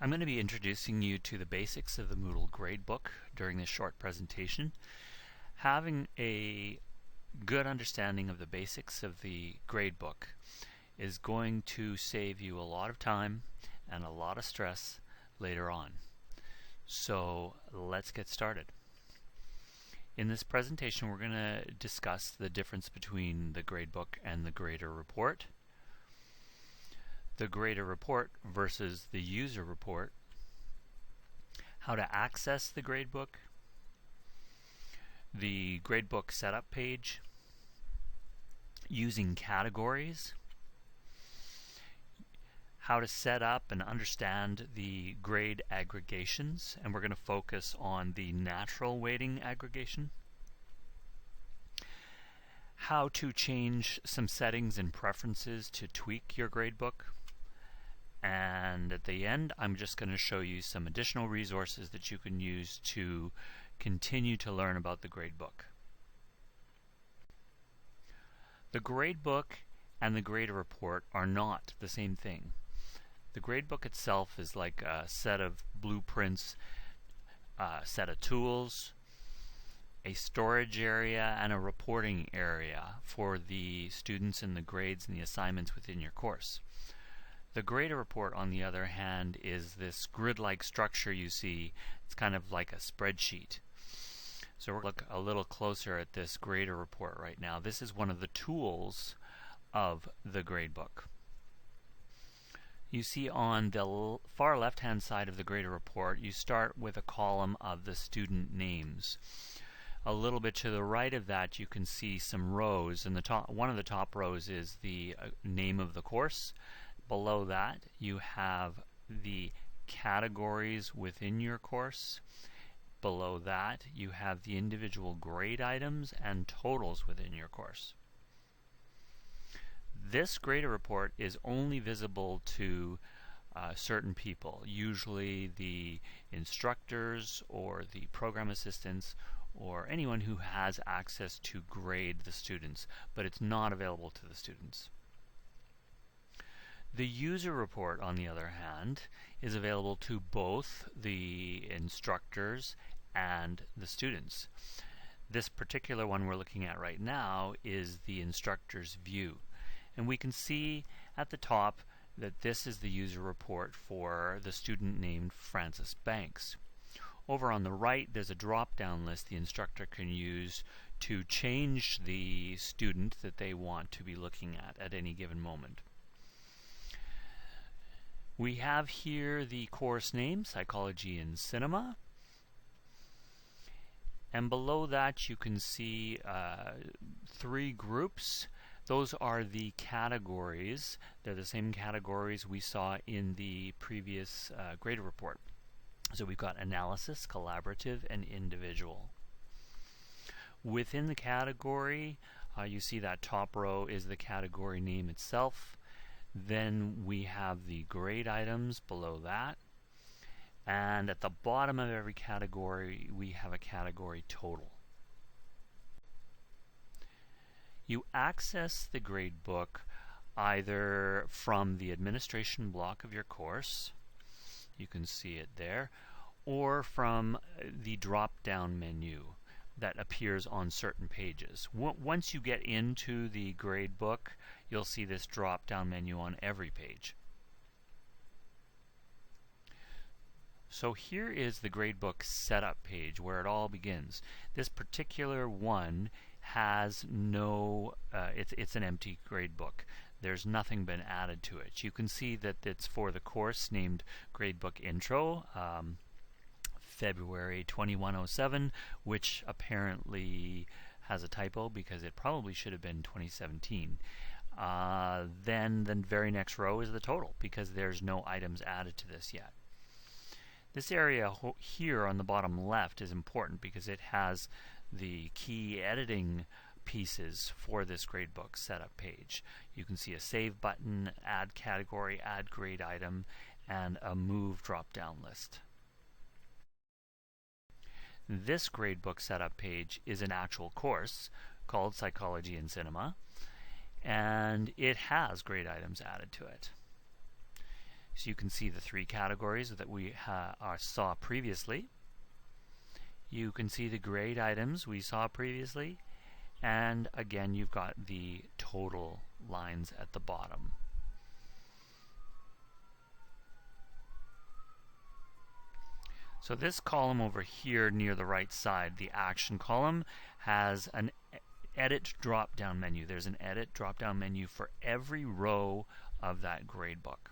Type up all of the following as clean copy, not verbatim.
I'm going to be introducing you to the basics of the Moodle Gradebook during this short presentation. Having a good understanding of the basics of the gradebook is going to save you a lot of time and a lot of stress later on. So let's get started. In this presentation, we're going to discuss the difference between the gradebook and the grader report, the grader report versus the user report, how to access the gradebook, the gradebook setup page, using categories, how to set up and understand the grade aggregations, and we're going to focus on the natural weighting aggregation, how to change some settings and preferences to tweak your gradebook, and at the end I'm just going to show you some additional resources that you can use to continue to learn about the gradebook. The gradebook and the grader report are not the same thing. The gradebook itself is like a set of blueprints, a set of tools, a storage area, and a reporting area for the students and the grades and the assignments within your course. The grader report, on the other hand, is this grid-like structure you see. It's kind of like a spreadsheet. So we're going to look a little closer at this grader report right now. This is one of the tools of the gradebook. You see on the far left-hand side of the grader report, you start with a column of the student names. A little bit to the right of that, you can see some rows, and one of the top rows is the name of the course. Below that, you have the categories within your course. Below that, you have the individual grade items and totals within your course. This grader report is only visible to certain people, usually the instructors or the program assistants or anyone who has access to grade the students, but it's not available to the students. The user report, on the other hand, is available to both the instructors and the students. This particular one we're looking at right now is the instructor's view. And we can see at the top that this is the user report for the student named Francis Banks. Over on the right, there's a drop-down list the instructor can use to change the student that they want to be looking at any given moment. We have here the course name, Psychology in Cinema. And below that you can see three groups. Those are the categories. They're the same categories we saw in the previous grader report. So we've got analysis, collaborative, and individual. Within the category, you see that top row is the category name itself. Then we have the grade items below that. And at the bottom of every category, we have a category total. You access the gradebook either from the administration block of your course, you can see it there, or from the drop-down menu that appears on certain pages. Once you get into the gradebook, you'll see this drop-down menu on every page. So here is the gradebook setup page where it all begins. This particular one has no, it's an empty gradebook. There's nothing been added to it. You can see that it's for the course named Gradebook Intro, February 2107, which apparently has a typo because it probably should have been 2017. Then the very next row is the total because there's no items added to this yet. This area here on the bottom left is important because it has the key editing pieces for this gradebook setup page. You can see a save button, add category, add grade item, and a move drop-down list. This gradebook setup page is an actual course called Psychology in Cinema, and it has grade items added to it. So you can see the three categories that we saw previously. You can see the grade items we saw previously, and again you've got the total lines at the bottom. So this column over here near the right side, the action column, has an edit drop-down menu. There's an edit drop-down menu for every row of that gradebook.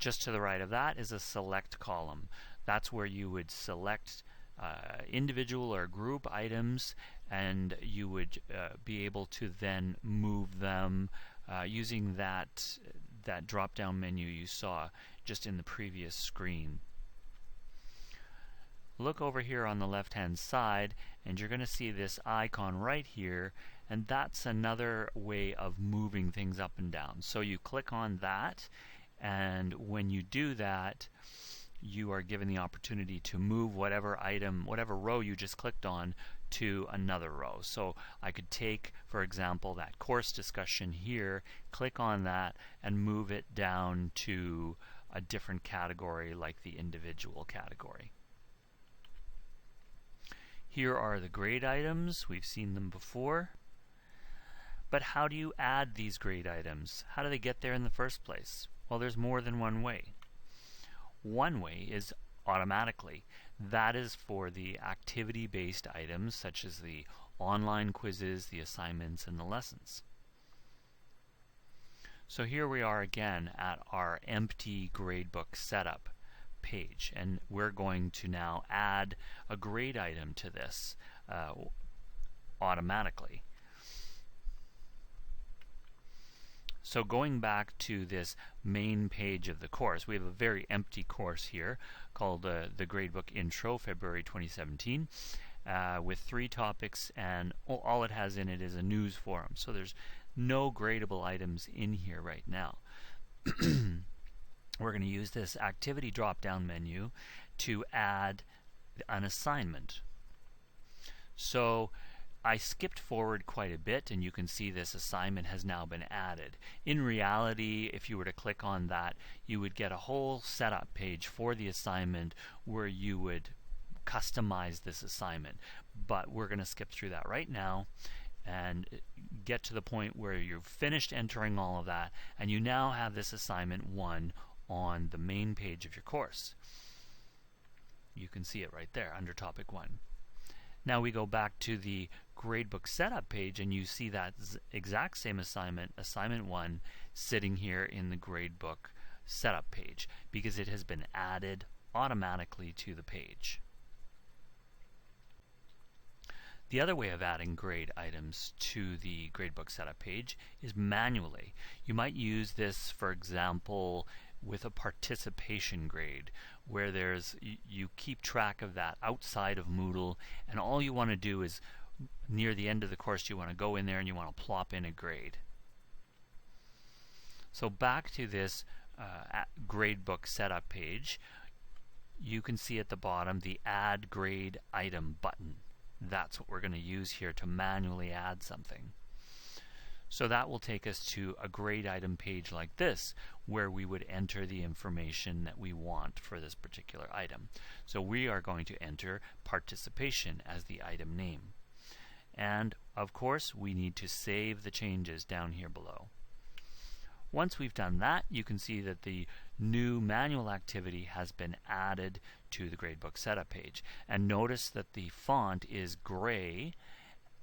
Just to the right of that is a select column. That's where you would select individual or group items, and you would be able to then move them using that drop-down menu you saw just in the previous screen. Look over here on the left-hand side, and you're going to see this icon right here, and that's another way of moving things up and down. So you click on that, and when you do that, you are given the opportunity to move whatever item, whatever row you just clicked on, to another row. So I could take, for example, that course discussion here, click on that, and move it down to a different category like the individual category. Here are the grade items. We've seen them before. But how do you add these grade items? How do they get there in the first place? Well, there's more than one way. One way is automatically. That is for the activity-based items such as the online quizzes, the assignments, and the lessons. So here we are again at our empty gradebook setup page, and we're going to now add a grade item to this automatically. So going back to this main page of the course, we have a very empty course here called the Gradebook Intro, February 2017, with 3 topics, and all it has in it is a news forum. So there's no gradable items in here right now. We're going to use this activity drop-down menu to add an assignment. So I skipped forward quite a bit, and you can see this assignment has now been added. In reality, if you were to click on that, you would get a whole setup page for the assignment where you would customize this assignment. But we're going to skip through that right now and get to the point where you've finished entering all of that, and you now have this assignment 1 on the main page of your course. You can see it right there under topic 1. Now we go back to the gradebook setup page, and you see that exact same assignment, assignment 1, sitting here in the gradebook setup page because it has been added automatically to the page. The other way of adding grade items to the gradebook setup page is manually. You might use this, for example, with a participation grade, where you keep track of that outside of Moodle, and all you want to do is near the end of the course you want to go in there and you want to plop in a grade. So back to this gradebook setup page, you can see at the bottom the Add Grade Item button. That's what we're going to use here to manually add something. So that will take us to a grade item page like this, where we would enter the information that we want for this particular item. So we are going to enter participation as the item name. And of course, we need to save the changes down here below. Once we've done that, you can see that the new manual activity has been added to the gradebook setup page. And notice that the font is gray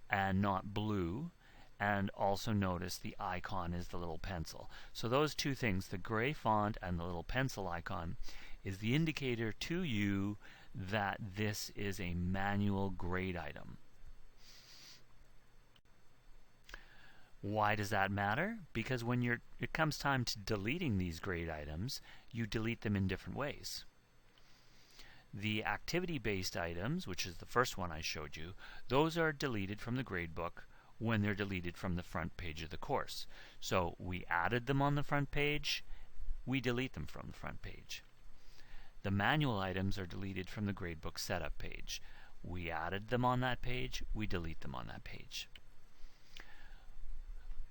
and not blue. And also notice the icon is the little pencil. So those two things, the gray font and the little pencil icon, is the indicator to you that this is a manual grade item. Why does that matter? Because when it comes time to deleting these grade items, you delete them in different ways. The activity-based items, which is the first one I showed you, those are deleted from the gradebook when they're deleted from the front page of the course. So we added them on the front page, we delete them from the front page. The manual items are deleted from the gradebook setup page. We added them on that page, we delete them on that page.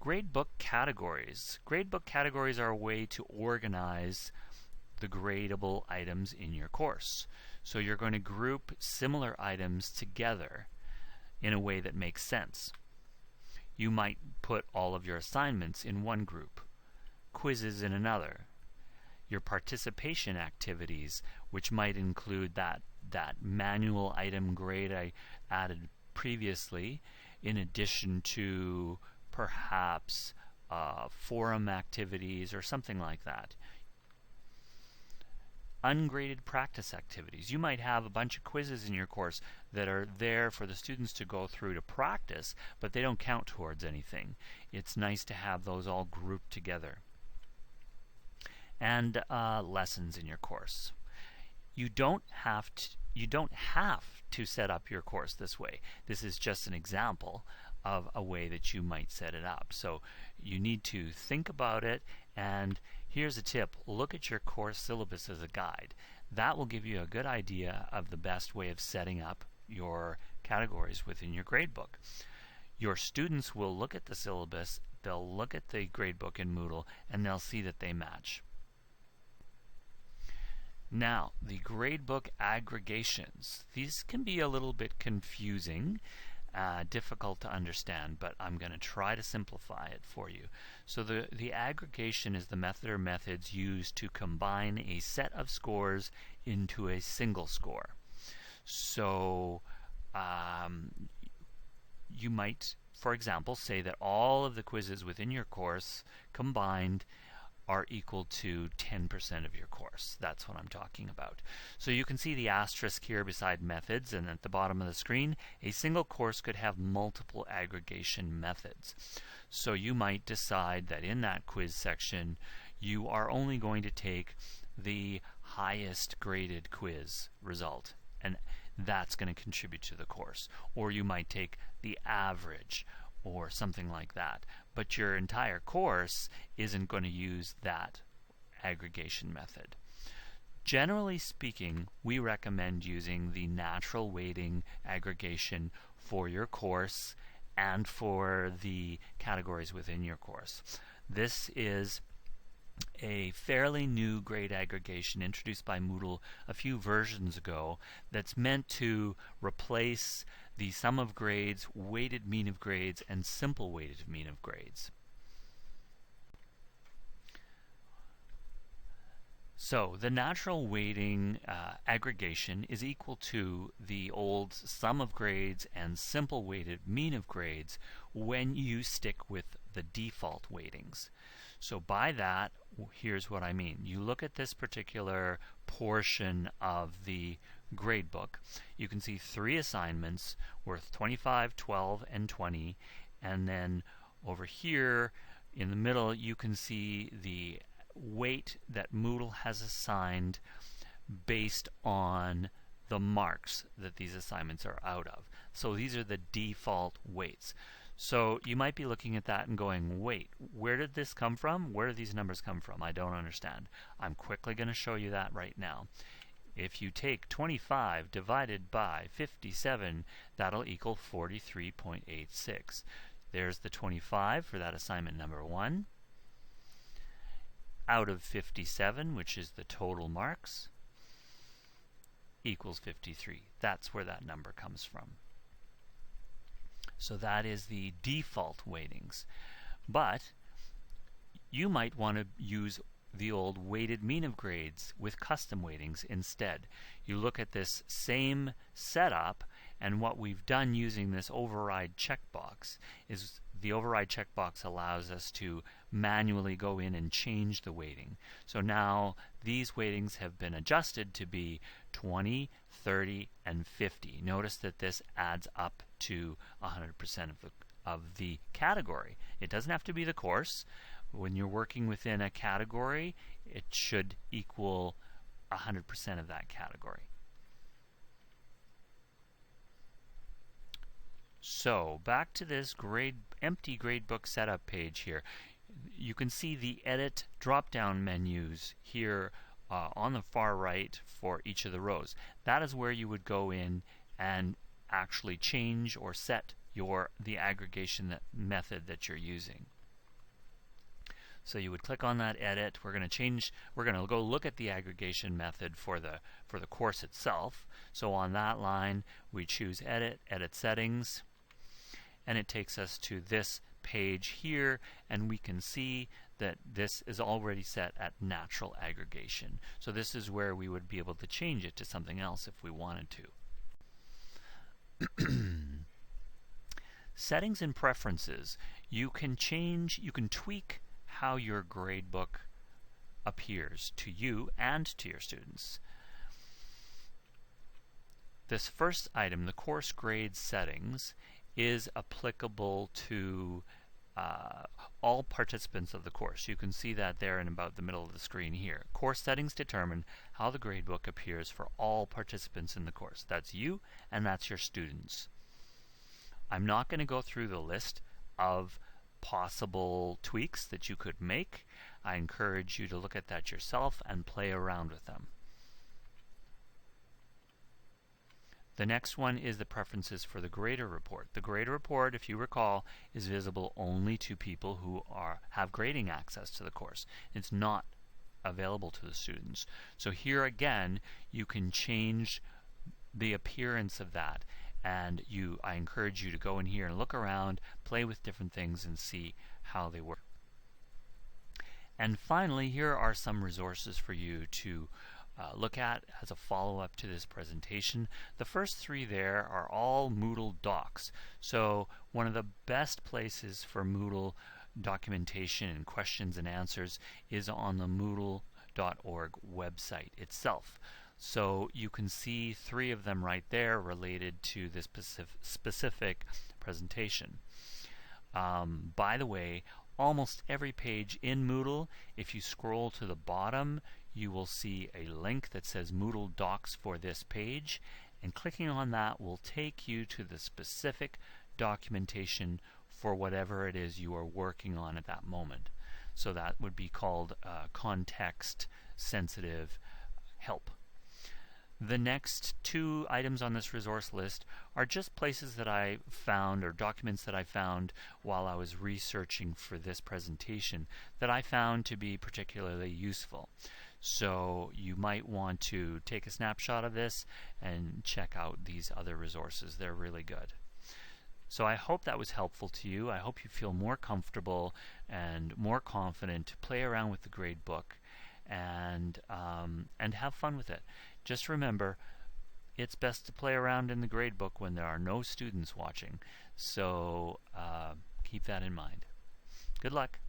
Gradebook categories. Gradebook categories are a way to organize the gradable items in your course. So you're going to group similar items together in a way that makes sense. You might put all of your assignments in one group, quizzes in another, your participation activities, which might include that manual item grade I added previously, in addition to perhaps forum activities or something like that. Ungraded practice activities. You might have a bunch of quizzes in your course that are there for the students to go through to practice, but they don't count towards anything. It's nice to have those all grouped together. And lessons in your course. You don't have to set up your course this way. This is just an example of a way that you might set it up. So you need to think about it, and here's a tip. Look at your course syllabus as a guide. That will give you a good idea of the best way of setting up your categories within your gradebook. Your students will look at the syllabus, they'll look at the gradebook in Moodle, and they'll see that they match. Now, the gradebook aggregations. These can be a little bit confusing, difficult to understand, but I'm going to try to simplify it for you. So the aggregation is the method or methods used to combine a set of scores into a single score. So you might, for example, say that all of the quizzes within your course combined are equal to 10% of your course. That's what I'm talking about. So you can see the asterisk here beside methods, and at the bottom of the screen, a single course could have multiple aggregation methods. So you might decide that in that quiz section, you are only going to take the highest graded quiz result, and that's going to contribute to the course. Or you might take the average, or something like that. But your entire course isn't going to use that aggregation method. Generally speaking, we recommend using the natural weighting aggregation for your course and for the categories within your course. This is a fairly new grade aggregation introduced by Moodle a few versions ago that's meant to replace the sum of grades, weighted mean of grades, and simple weighted mean of grades. So the natural weighting aggregation is equal to the old sum of grades and simple weighted mean of grades when you stick with the default weightings. So by that, here's what I mean. You look at this particular portion of the gradebook. You can see 3 assignments worth 25, 12, and 20. And then over here in the middle, you can see the weight that Moodle has assigned based on the marks that these assignments are out of. So these are the default weights. So you might be looking at that and going, wait, where did this come from? Where did these numbers come from? I don't understand. I'm quickly going to show you that right now. If you take 25 divided by 57, that'll equal 43.86. There's the 25 for that assignment number 1. Out of 57, which is the total marks, equals 53. That's where that number comes from. So that is the default weightings. But you might want to use the old weighted mean of grades with custom weightings instead. You look at this same setup, and what we've done using this override checkbox is the override checkbox allows us to manually go in and change the weighting. So now these weightings have been adjusted to be 20, 30, and 50. Notice that this adds up to 100% of the category. It doesn't have to be the course. When you're working within a category, it should equal 100% of that category. So back to this empty gradebook setup page here. You can see the edit drop-down menus here on the far right for each of the rows. That is where you would go in and actually change or set the aggregation method that you're using. So you would click on that edit. We're going to go look at the aggregation method for the course itself. So on that line, we choose edit settings, and it takes us to this page here, and we can see that this is already set at natural aggregation. So this is where we would be able to change it to something else if we wanted to. Settings and preferences. You can tweak how your gradebook appears to you and to your students. This first item, the course grade settings, is applicable to all participants of the course. You can see that there in about the middle of the screen here. Course settings determine how the gradebook appears for all participants in the course. That's you and that's your students. I'm not going to go through the list of possible tweaks that you could make. I encourage you to look at that yourself and play around with them. The next one is the preferences for the grader report. The grader report, if you recall, is visible only to people who have grading access to the course. It's not available to the students. So here again, you can change the appearance of that, and I encourage you to go in here and look around, play with different things, and see how they work. And finally, here are some resources for you to look at as a follow-up to this presentation. The first three there are all Moodle docs. So one of the best places for Moodle documentation and questions and answers is on the Moodle.org website itself. So you can see three of them right there related to this specific presentation. By the way, almost every page in Moodle, if you scroll to the bottom, you will see a link that says Moodle Docs for this page, and clicking on that will take you to the specific documentation for whatever it is you are working on at that moment. So that would be called context-sensitive help. The next two items on this resource list are just places that I found, or documents that I found while I was researching for this presentation, that I found to be particularly useful. So you might want to take a snapshot of this and check out these other resources. They're really good. So I hope that was helpful to you. I hope you feel more comfortable and more confident to play around with the gradebook and have fun with it. Just remember, it's best to play around in the gradebook when there are no students watching. So keep that in mind. Good luck.